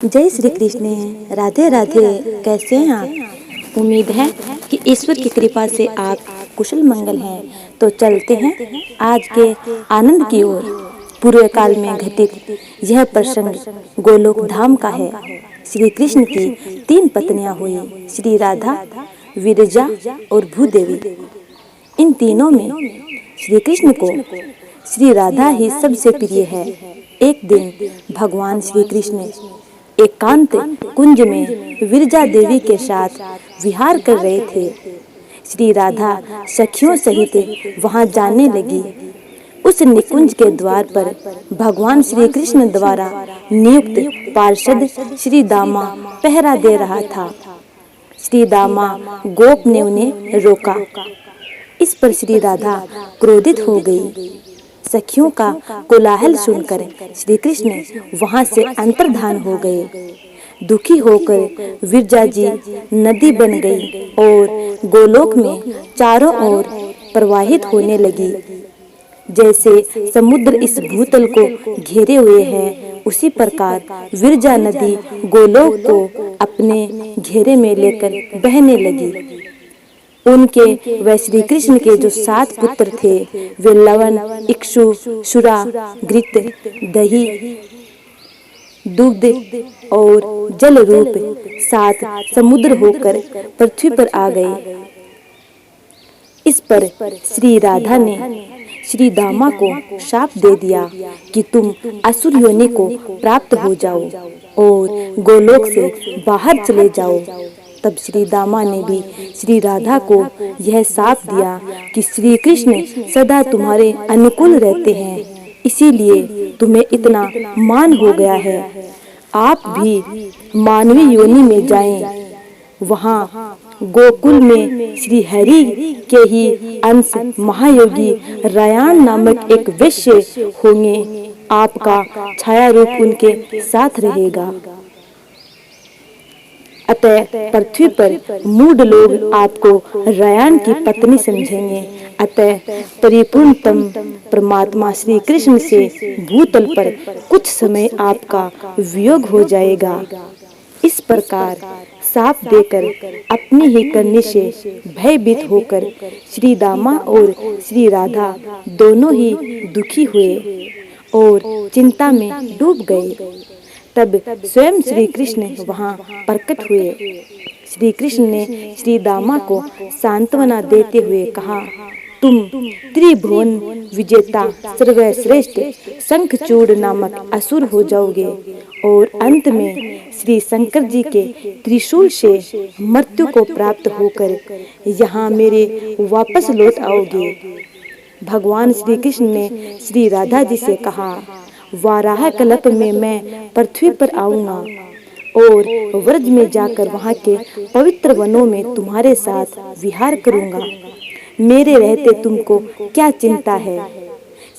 जय श्री कृष्ण। राधे राधे। कैसे हैं आप? उम्मीद है कि ईश्वर की कृपा से आप कुशल मंगल हैं। तो चलते हैं आज के आनंद की ओर। पूर्व काल में घटित यह प्रसंग गोलोक धाम का है। श्री कृष्ण की 3 पत्नियां हुई, श्री राधा, विरजा और भूदेवी। इन तीनों में श्री कृष्ण को श्री राधा ही सबसे प्रिय है। एक दिन भगवान श्री कृष्ण एकांत कुंज में विरजा देवी के साथ विहार कर रहे थे। श्री राधा सखियों सहित वहां जाने लगी। उस निकुंज के द्वार पर भगवान श्री कृष्ण द्वारा नियुक्त पार्षद श्री दामा पहरा दे रहा था। श्री दामा गोप ने उन्हें रोका। इस पर श्री राधा क्रोधित हो गई। सखियों का कोलाहल सुनकर श्री कृष्ण वहां से अंतर्धान हो गए। दुखी होकर विरजा जी नदी बन गई और गोलोक में चारों ओर प्रवाहित होने लगी। जैसे समुद्र इस भूतल को घेरे हुए है, उसी प्रकार विरजा नदी गोलोक को अपने घेरे में लेकर बहने लगी। उनके व श्री कृष्ण के जो 7 पुत्र थे, वे लवन, इक्षु, सुरा, घृत, दही, दुग्ध और जल रूप 7 समुद्र होकर पृथ्वी पर आ गए। इस पर श्री राधा ने श्री दामा को शाप दे दिया कि तुम असुर योनि को प्राप्त हो जाओ और गोलोक से बाहर चले जाओ। तब श्री दामा ने भी श्री राधा को यह शाप दिया कि श्री कृष्ण सदा तुम्हारे अनुकूल रहते हैं, इसीलिए तुम्हें इतना मान हो गया है। आप भी मानवी योनि में जाएं। वहाँ गोकुल में श्री हरि के ही अंश महायोगी रायण नामक एक वैश्य होंगे। आपका छाया रूप उनके साथ रहेगा। अतः पृथ्वी पर मूढ़ लोग आपको रायण की पत्नी समझेंगे। अतः परिपूर्णतम परमात्मा श्री कृष्ण से भूतल पर कुछ समय आपका वियोग हो जाएगा। इस प्रकार साफ देकर अपनी ही करने से भयभीत होकर श्री दामा और श्री राधा दोनों ही दुखी हुए और चिंता में डूब गए। तब स्वयं श्री कृष्ण वहां प्रकट हुए। श्री कृष्ण ने श्री दामा को सांत्वना देते हुए कहा, तुम त्रिभुवन विजेता सर्वश्रेष्ठ शंखचूड़ नामक असुर हो जाओगे और अंत में श्री शंकर जी के त्रिशूल से मृत्यु को प्राप्त होकर यहाँ मेरे वापस लौट आओगे। भगवान श्री कृष्ण ने श्री राधा जी से कहा, वाराह कल्प में मैं पृथ्वी पर आऊंगा और व्रज में जाकर वहां के पवित्र वनों में तुम्हारे साथ विहार करूंगा। मेरे रहते तुमको क्या चिंता है?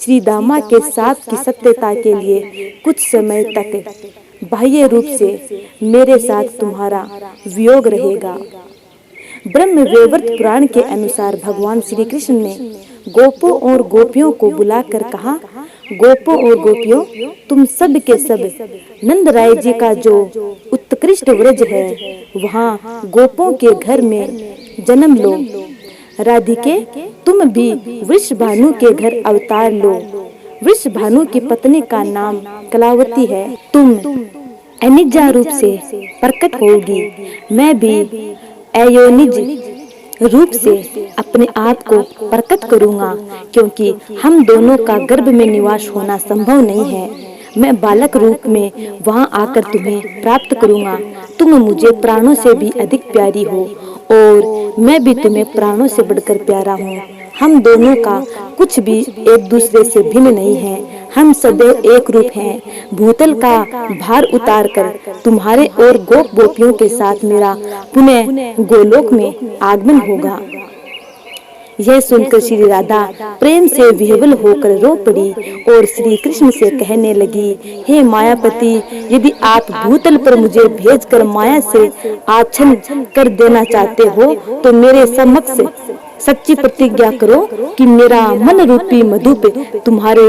श्री दामा के साप की सत्यता के लिए कुछ समय तक बाह्य रूप से मेरे साथ तुम्हारा वियोग रहेगा। ब्रह्म वैवर्त पुराण के अनुसार भगवान श्री कृष्ण ने गोपों और गोपियों को बुलाकर कहा, गोपों और गोपियों, तुम सब के सब नंद राय जी का जो उत्कृष्ट व्रज है, वहाँ गोपों के घर में जन्म लो। राधिके, तुम भी वृषभानु के घर अवतार लो। वृषभानु की पत्नी का नाम कलावती है। तुम अनिजा रूप से प्रकट होगी। मैं भी अयोनिज रूप से अपने आप को प्रकट करूंगा, क्योंकि हम दोनों का गर्भ में निवास होना संभव नहीं है। मैं बालक रूप में वहां आकर तुम्हें प्राप्त करूंगा। तुम मुझे प्राणों से भी अधिक प्यारी हो और मैं भी तुम्हें प्राणों से बढ़कर प्यारा हूँ। हम दोनों का कुछ भी एक दूसरे से भिन्न नहीं है। हम सदैव एक रूप हैं। भूतल का भार उतारकर तुम्हारे और गोप गोपियों के साथ मेरा पुनः गोलोक में आगमन होगा। यह सुनकर श्री राधा प्रेम से विह्वल होकर रो पड़ी और श्री कृष्ण से कहने लगी, हे मायापति, यदि आप भूतल पर मुझे भेजकर माया से आच्छन्न कर देना चाहते हो तो मेरे समक्ष सच्ची प्रतिज्ञा करो कि मेरा मन रूपी मधुप तुम्हारे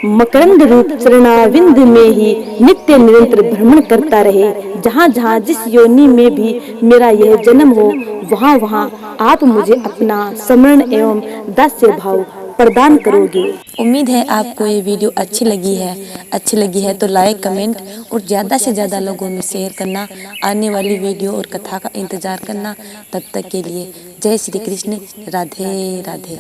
मकरंद रूप चरणाविंद में ही नित्य निरंतर भ्रमण करता रहे। जहाँ जहाँ जिस योनि में भी मेरा यह जन्म हो, वहाँ वहाँ आप मुझे अपना समरण एवं दास्य भाव प्रदान करोगे। उम्मीद है आपको ये वीडियो अच्छी लगी है तो लाइक, कमेंट और ज़्यादा से ज़्यादा लोगों में शेयर करना। आने वाली वीडियो और कथा का इंतज़ार करना। तब तक के लिए जय श्री कृष्ण, राधे राधे।